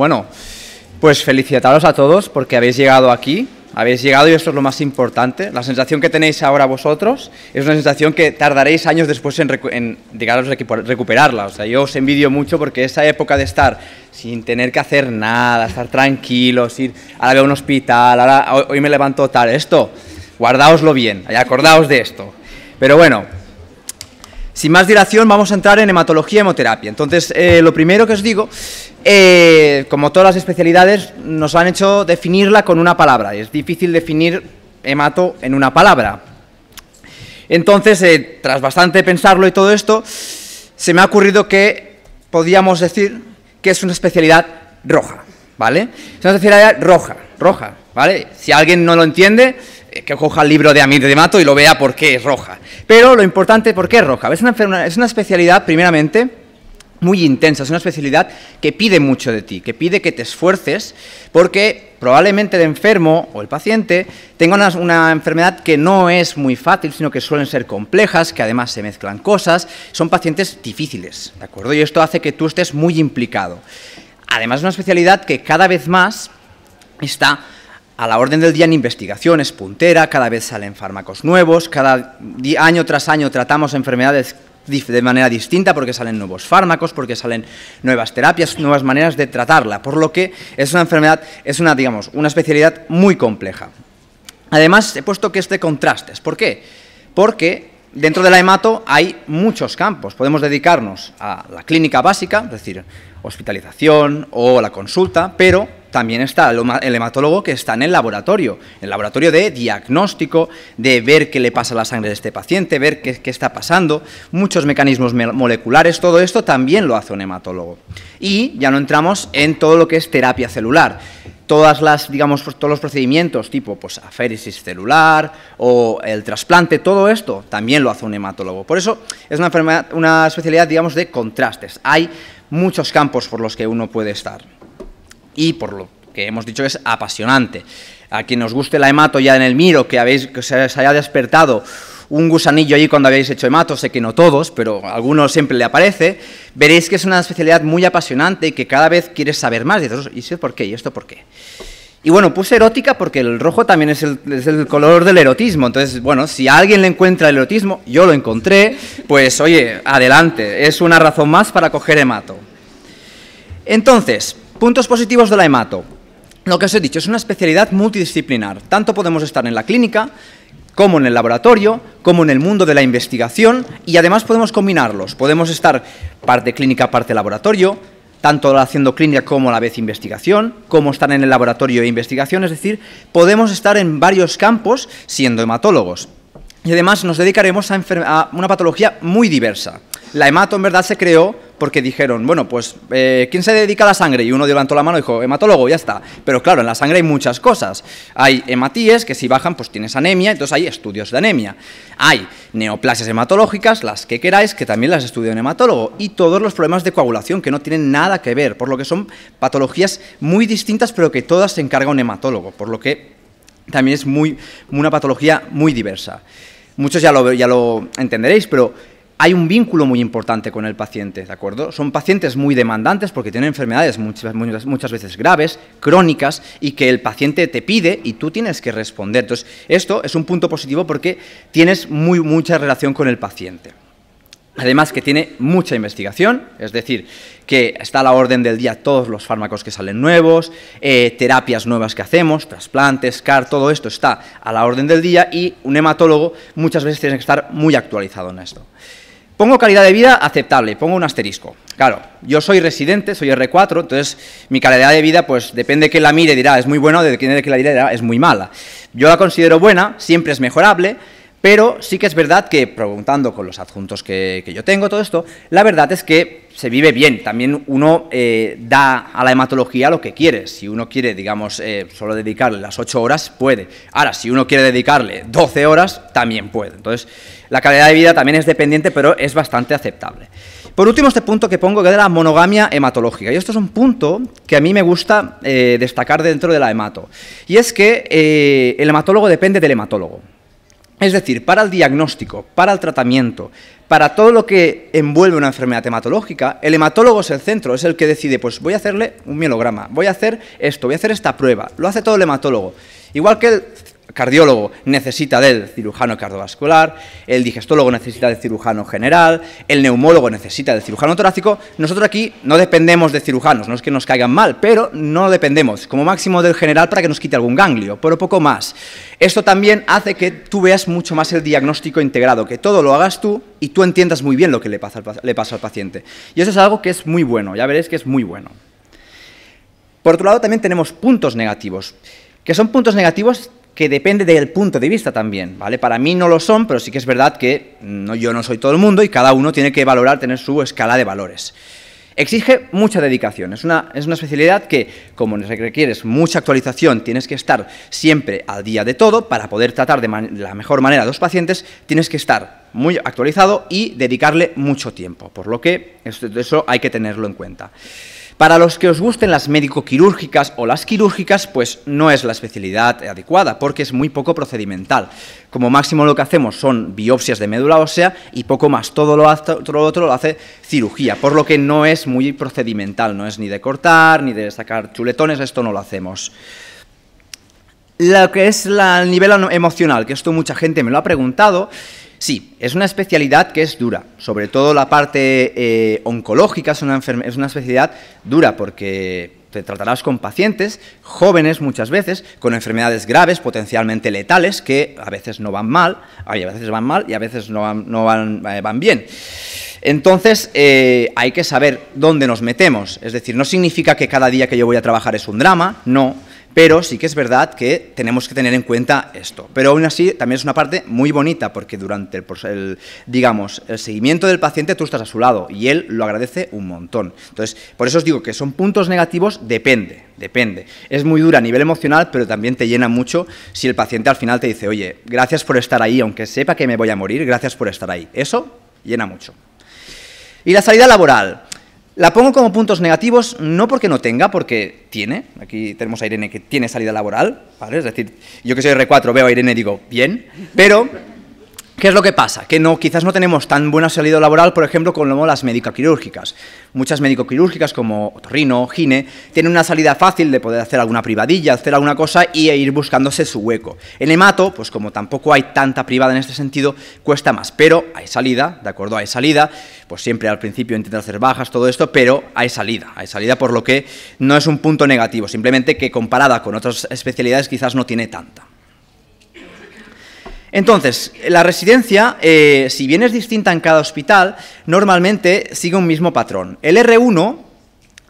Bueno, pues felicitaros a todos porque habéis llegado aquí, habéis llegado y esto es lo más importante. La sensación que tenéis ahora vosotros es una sensación que tardaréis años después en digamos, recuperarla. O sea, yo os envidio mucho porque esa época de estar sin tener que hacer nada, estar tranquilos, ir ahora a un hospital, ahora hoy me levanto tal, esto, guardaoslo bien y acordaos de esto. Pero bueno, sin más dilación vamos a entrar en hematología y hemoterapia. Entonces, lo primero que os digo, como todas las especialidades, nos han hecho definirla con una palabra. Es difícil definir hemato en una palabra. Entonces, tras bastante pensarlo y todo esto, se me ha ocurrido que podíamos decir que es una especialidad roja, ¿vale? Es una especialidad roja, ¿vale? Si alguien no lo entiende, que coja el libro de Amir de Hemato y lo vea por qué es roja. Pero lo importante, ¿por qué es roja? Es una especialidad, primeramente, muy intensa, es una especialidad que pide mucho de ti, que pide que te esfuerces, porque probablemente el enfermo o el paciente tenga una enfermedad que no es muy fácil, sino que suelen ser complejas, que además se mezclan cosas, son pacientes difíciles, ¿de acuerdo? Y esto hace que tú estés muy implicado. Además, es una especialidad que cada vez más está a la orden del día en investigación, es puntera, cada vez salen fármacos nuevos, año tras año tratamos enfermedades de manera distinta porque salen nuevos fármacos, porque salen nuevas terapias, nuevas maneras de tratarla, por lo que es una enfermedad, es digamos, una especialidad muy compleja. Además, he puesto que es de contrastes. ¿Por qué? Porque dentro de la hemato hay muchos campos. Podemos dedicarnos a la clínica básica, es decir, hospitalización o la consulta, pero también está el hematólogo que está en el laboratorio de diagnóstico, de ver qué le pasa a la sangre de este paciente, ver qué está pasando, muchos mecanismos moleculares, todo esto también lo hace un hematólogo. Y ya no entramos en todo lo que es terapia celular. Todos los procedimientos tipo aféresis celular o el trasplante, todo esto también lo hace un hematólogo. Por eso es una especialidad, digamos, de contrastes. Hay muchos campos por los que uno puede estar. Y por lo que hemos dicho es apasionante. A quien os guste la hemato ya en el Miro, que se haya despertado un gusanillo allí cuando habéis hecho hemato, sé que no todos, pero a algunos siempre le aparece, veréis que es una especialidad muy apasionante y que cada vez quieres saber más. Y dices, ¿y esto por qué? ¿Y esto por qué? Y bueno, puse erótica porque el rojo también es el color del erotismo. Entonces, bueno, si a alguien le encuentra el erotismo, yo lo encontré, pues oye, adelante, es una razón más para coger hemato. Entonces, puntos positivos de la hemato. Lo que os he dicho, es una especialidad multidisciplinar. Tanto podemos estar en la clínica, como en el laboratorio, como en el mundo de la investigación, y además podemos combinarlos. Podemos estar parte clínica, parte laboratorio, tanto haciendo clínica como a la vez investigación, como estar en el laboratorio e investigación, es decir, podemos estar en varios campos siendo hematólogos. Y además nos dedicaremos a una patología muy diversa. La hemato en verdad se creó porque dijeron, bueno, pues, ¿quién se dedica a la sangre? Y uno levantó la mano y dijo, hematólogo, ya está. Pero claro, en la sangre hay muchas cosas. Hay hematíes, que si bajan, pues tienes anemia, entonces hay estudios de anemia. Hay neoplasias hematológicas, las que queráis, que también las estudia un hematólogo. Y todos los problemas de coagulación, que no tienen nada que ver, por lo que son patologías muy distintas, pero que todas se encarga un hematólogo, por lo que también es una patología muy diversa. Muchos ya lo entenderéis, pero hay un vínculo muy importante con el paciente, ¿de acuerdo? Son pacientes muy demandantes porque tienen enfermedades muchas veces graves, crónicas, y que el paciente te pide y tú tienes que responder. Entonces, esto es un punto positivo porque tienes mucha relación con el paciente. Además que tiene mucha investigación, es decir, que está a la orden del día todos los fármacos que salen nuevos, terapias nuevas que hacemos, trasplantes, CAR, todo esto está a la orden del día y un hematólogo muchas veces tiene que estar muy actualizado en esto. Pongo calidad de vida aceptable, pongo un asterisco. Claro, yo soy residente, soy R4, entonces mi calidad de vida, pues depende de quién la mire, dirá es muy buena, o de quién la dirá es muy mala. Yo la considero buena, siempre es mejorable, pero sí que es verdad que, preguntando con los adjuntos que yo tengo, todo esto, la verdad es que se vive bien. También uno da a la hematología lo que quiere. Si uno quiere, digamos, solo dedicarle las 8 horas, puede. Ahora, si uno quiere dedicarle 12 horas, también puede. Entonces, la calidad de vida también es dependiente, pero es bastante aceptable. Por último, este punto que pongo, que es de la monogamia hematológica. Y esto es un punto que a mí me gusta destacar dentro de la hemato. Y es que el hematólogo depende del hematólogo. Es decir, para el diagnóstico, para el tratamiento, para todo lo que envuelve una enfermedad hematológica, el hematólogo es el centro, es el que decide, pues voy a hacerle un mielograma, voy a hacer esto, voy a hacer esta prueba, lo hace todo el hematólogo. Igual que el cardiólogo necesita del cirujano cardiovascular, el digestólogo necesita del cirujano general, el neumólogo necesita del cirujano torácico. Nosotros aquí no dependemos de cirujanos, no es que nos caigan mal, pero no dependemos, como máximo del general para que nos quite algún ganglio, pero poco más. Esto también hace que tú veas mucho más el diagnóstico integrado, que todo lo hagas tú y tú entiendas muy bien lo que le pasa al paciente. Y eso es algo que es muy bueno, ya veréis que es muy bueno. Por otro lado, también tenemos puntos negativos, que son puntos negativos que depende del punto de vista también, ¿vale? Para mí no lo son, pero sí que es verdad que yo no soy todo el mundo y cada uno tiene que valorar, tener su escala de valores. Exige mucha dedicación, es una especialidad que, como requieres mucha actualización, tienes que estar siempre al día de todo, para poder tratar de la mejor manera a los pacientes, tienes que estar muy actualizado y dedicarle mucho tiempo, por lo que eso hay que tenerlo en cuenta. Para los que os gusten las médico-quirúrgicas o las quirúrgicas, pues no es la especialidad adecuada, porque es muy poco procedimental. Como máximo lo que hacemos son biopsias de médula ósea y poco más. Todo lo otro lo hace cirugía, por lo que no es muy procedimental, no es ni de cortar, ni de sacar chuletones, esto no lo hacemos. Lo que es el nivel emocional, que esto mucha gente me lo ha preguntado. Sí, es una especialidad que es dura, sobre todo la parte oncológica es una especialidad dura porque te tratarás con pacientes jóvenes muchas veces, con enfermedades graves, potencialmente letales, que a veces no van mal, a veces van mal y a veces no van bien. Entonces, hay que saber dónde nos metemos, es decir, no significa que cada día que yo voy a trabajar es un drama, no. Pero sí que es verdad que tenemos que tener en cuenta esto. Pero aún así también es una parte muy bonita porque durante el seguimiento del paciente tú estás a su lado y él lo agradece un montón. Entonces, por eso os digo que son puntos negativos, depende. Es muy dura a nivel emocional, pero también te llena mucho si el paciente al final te dice, oye, gracias por estar ahí, aunque sepa que me voy a morir, gracias por estar ahí. Eso llena mucho. Y la salida laboral. La pongo como puntos negativos, no porque no tenga, porque tiene. Aquí tenemos a Irene que tiene salida laboral, ¿vale? Es decir, yo que soy R4 veo a Irene y digo, bien, pero ¿qué es lo que pasa? Que quizás no tenemos tan buena salida laboral, por ejemplo, como las médico-quirúrgicas. Muchas médico-quirúrgicas, como otorrino, gine, tienen una salida fácil de poder hacer alguna privadilla, hacer alguna cosa y ir buscándose su hueco. En hemato, pues como tampoco hay tanta privada en este sentido, cuesta más, pero hay salida, ¿de acuerdo? Hay salida, pues siempre al principio intentar hacer bajas, todo esto, pero hay salida, por lo que no es un punto negativo, simplemente que comparada con otras especialidades quizás no tiene tanta. Entonces, la residencia, si bien es distinta en cada hospital, normalmente sigue un mismo patrón. El R1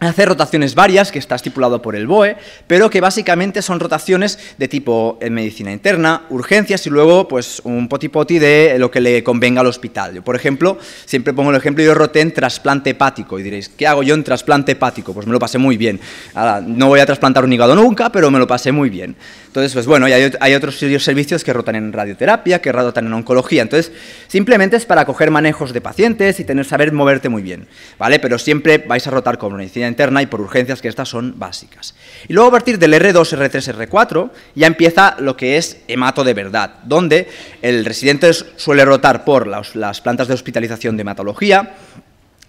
hace rotaciones varias, que está estipulado por el BOE, pero que básicamente son rotaciones de tipo medicina interna, urgencias y luego pues un poti-poti de lo que le convenga al hospital. Yo, por ejemplo, siempre pongo el ejemplo, yo roté en trasplante hepático y diréis, ¿qué hago yo en trasplante hepático? Pues me lo pasé muy bien. Ahora, no voy a trasplantar un hígado nunca, pero me lo pasé muy bien. Entonces, pues bueno, y hay otros servicios que rotan en radioterapia, que rotan en oncología. Entonces, simplemente es para coger manejos de pacientes y saber moverte muy bien, ¿vale? Pero siempre vais a rotar con medicina interna y por urgencias, que estas son básicas. Y luego a partir del R2, R3, R4 ya empieza lo que es hemato de verdad, donde el residente suele rotar por las plantas de hospitalización de hematología,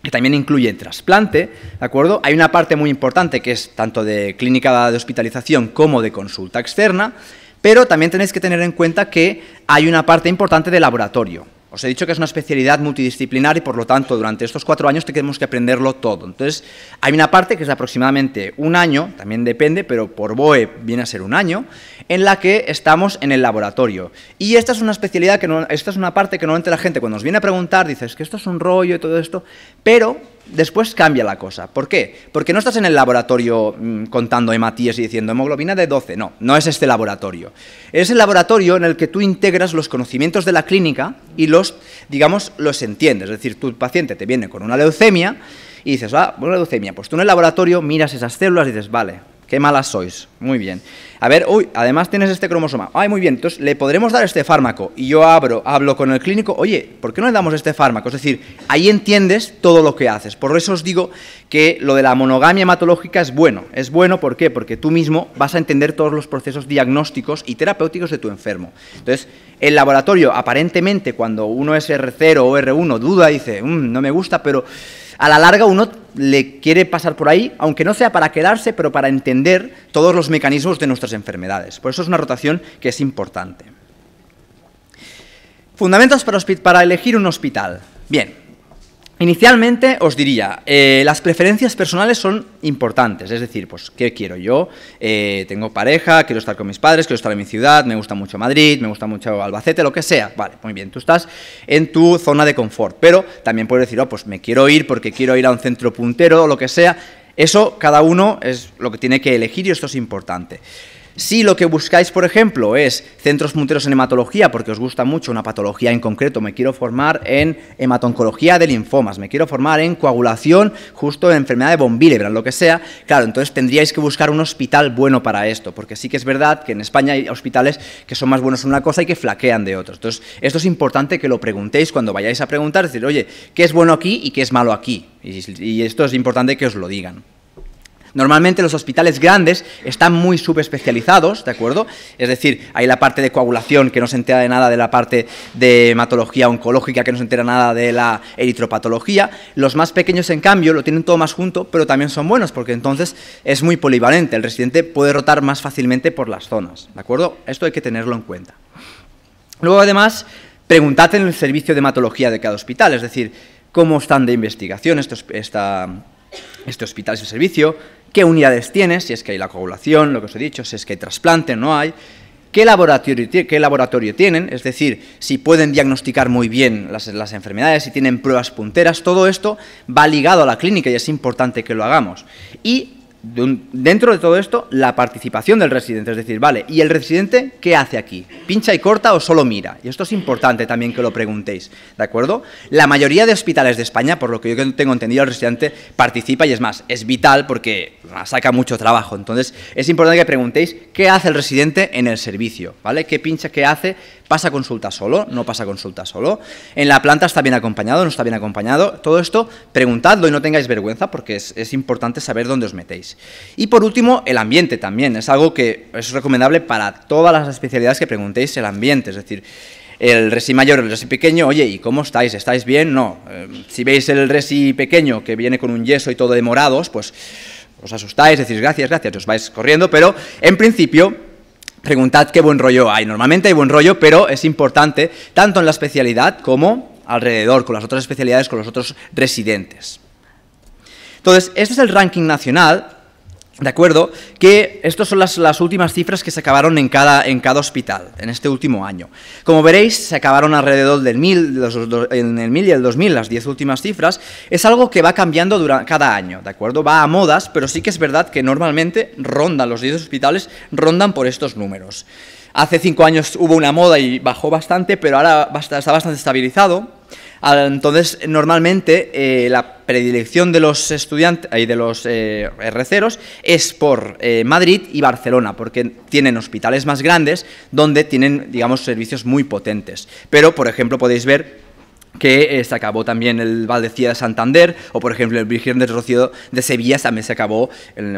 que también incluye trasplante, ¿de acuerdo? Hay una parte muy importante que es tanto de clínica de hospitalización como de consulta externa, pero también tenéis que tener en cuenta que hay una parte importante de laboratorio. Os he dicho que es una especialidad multidisciplinar y, por lo tanto, durante estos 4 años tenemos que aprenderlo todo. Entonces, hay una parte que es aproximadamente un año, también depende, pero por BOE viene a ser un año, en la que estamos en el laboratorio. Y esta es una especialidad, esta es una parte que normalmente la gente cuando nos viene a preguntar dice, es que esto es un rollo y todo esto, pero después cambia la cosa. ¿Por qué? Porque no estás en el laboratorio contando hematíes y diciendo hemoglobina de 12, no es este laboratorio. Es el laboratorio en el que tú integras los conocimientos de la clínica y los entiendes. Es decir, tu paciente te viene con una leucemia y dices, una leucemia, pues tú en el laboratorio miras esas células y dices, vale, Qué malas sois. Muy bien. A ver, uy, además tienes este cromosoma. Ay, muy bien, entonces le podremos dar este fármaco. Y yo hablo con el clínico, oye, ¿por qué no le damos este fármaco? Es decir, ahí entiendes todo lo que haces. Por eso os digo que lo de la monogamia hematológica es bueno. Es bueno, ¿por qué? Porque tú mismo vas a entender todos los procesos diagnósticos y terapéuticos de tu enfermo. Entonces, el laboratorio, aparentemente, cuando uno es R0 o R1, duda, dice, no me gusta, pero a la larga uno le quiere pasar por ahí, aunque no sea para quedarse, pero para entender todos los mecanismos de nuestras enfermedades. Por eso es una rotación que es importante. Fundamentos para elegir un hospital. Bien. Inicialmente os diría, las preferencias personales son importantes, es decir, pues, ¿qué quiero yo? Tengo pareja, quiero estar con mis padres, quiero estar en mi ciudad, me gusta mucho Madrid, me gusta mucho Albacete, lo que sea. Vale, muy bien, tú estás en tu zona de confort, pero también puedes decir, pues me quiero ir porque quiero ir a un centro puntero o lo que sea. Eso, cada uno es lo que tiene que elegir y esto es importante. Si lo que buscáis, por ejemplo, es centros punteros en hematología, porque os gusta mucho una patología en concreto, me quiero formar en hematoncología de linfomas, me quiero formar en coagulación, justo en enfermedad de von Willebrand, lo que sea, claro, entonces tendríais que buscar un hospital bueno para esto, porque sí que es verdad que en España hay hospitales que son más buenos en una cosa y que flaquean de otros. Entonces, esto es importante que lo preguntéis cuando vayáis a preguntar, es decir, oye, ¿qué es bueno aquí y qué es malo aquí? Y esto es importante que os lo digan. Normalmente los hospitales grandes están muy subespecializados, ¿de acuerdo? Es decir, hay la parte de coagulación que no se entera de nada de la parte de hematología oncológica, que no se entera nada de la eritropatología. Los más pequeños, en cambio, lo tienen todo más junto, pero también son buenos, porque entonces es muy polivalente. El residente puede rotar más fácilmente por las zonas, ¿de acuerdo? Esto hay que tenerlo en cuenta. Luego, además, preguntad en el servicio de hematología de cada hospital, es decir, cómo están de investigación este hospital, ese servicio, qué unidades tiene, si es que hay la coagulación, lo que os he dicho, si es que hay trasplante, no hay, qué laboratorio tienen, es decir, si pueden diagnosticar muy bien las enfermedades, si tienen pruebas punteras, todo esto va ligado a la clínica y es importante que lo hagamos. Y dentro de todo esto, la participación del residente, es decir, vale, ¿y el residente qué hace aquí? ¿Pincha y corta o solo mira? Y esto es importante también que lo preguntéis, ¿de acuerdo? La mayoría de hospitales de España, por lo que yo tengo entendido, el residente participa y es más, es vital porque saca mucho trabajo. Entonces, es importante que preguntéis qué hace el residente en el servicio, ¿vale? ¿Qué pincha, qué hace? ¿Pasa consulta solo? ¿No pasa consulta solo? ¿En la planta está bien acompañado? ¿No está bien acompañado? Todo esto, preguntadlo y no tengáis vergüenza porque es importante saber dónde os metéis. Y por último, el ambiente también. Es algo que es recomendable para todas las especialidades que preguntéis el ambiente. Es decir, el resi mayor, el resi pequeño, oye, ¿y cómo estáis? ¿Estáis bien? No. Si veis el resi pequeño que viene con un yeso y todo de morados, pues os asustáis, decís gracias, gracias, os vais corriendo, pero en principio preguntad qué buen rollo hay. Normalmente hay buen rollo, pero es importante tanto en la especialidad como alrededor, con las otras especialidades, con los otros residentes. Entonces, este es el ranking nacional, ¿de acuerdo? Que estas son las últimas cifras que se acabaron en cada hospital, en este último año. Como veréis, se acabaron alrededor del 1000, en el 1000 y el 2000, las 10 últimas cifras. Es algo que va cambiando cada año, ¿de acuerdo? Va a modas, pero sí que es verdad que normalmente los 10 hospitales rondan por estos números. Hace 5 años hubo una moda y bajó bastante, pero ahora está bastante estabilizado. Entonces, normalmente la predilección de los estudiantes y de los R0s es por Madrid y Barcelona, porque tienen hospitales más grandes donde tienen, digamos, servicios muy potentes. Pero, por ejemplo, podéis ver que se acabó también el Valdecía de Santander, o por ejemplo el Virgen del Rocío de Sevilla también se acabó,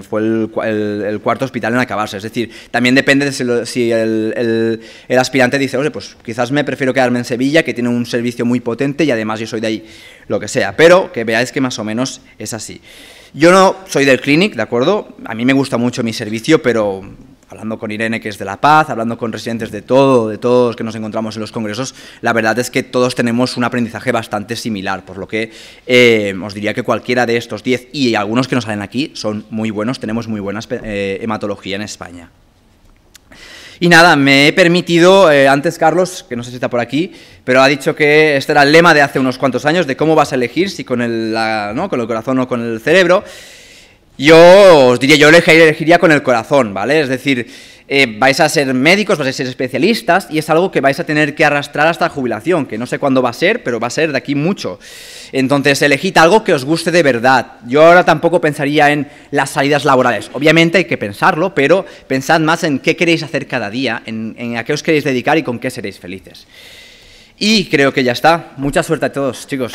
fue el cuarto hospital en acabarse. Es decir, también depende de si el aspirante dice, oye, pues quizás me prefiero quedarme en Sevilla, que tiene un servicio muy potente y además yo soy de ahí, lo que sea, pero que veáis que más o menos es así. Yo no soy del Clinic, ¿de acuerdo? A mí me gusta mucho mi servicio, pero hablando con Irene, que es de La Paz, hablando con residentes de todos los que nos encontramos en los congresos, la verdad es que todos tenemos un aprendizaje bastante similar, por lo que os diría que cualquiera de estos 10, y algunos que nos salen aquí, son muy buenos, tenemos muy buena hematología en España. Y nada, me he permitido, antes Carlos, que no sé si está por aquí, pero ha dicho que este era el lema de hace unos cuantos años, de cómo vas a elegir, si con el corazón o con el cerebro. Yo os diría, yo elegiría con el corazón, ¿vale? Es decir, vais a ser médicos, vais a ser especialistas y es algo que vais a tener que arrastrar hasta la jubilación, que no sé cuándo va a ser, pero va a ser de aquí mucho. Entonces, elegid algo que os guste de verdad. Yo ahora tampoco pensaría en las salidas laborales. Obviamente hay que pensarlo, pero pensad más en qué queréis hacer cada día, en a qué os queréis dedicar y con qué seréis felices. Y creo que ya está. Mucha suerte a todos, chicos.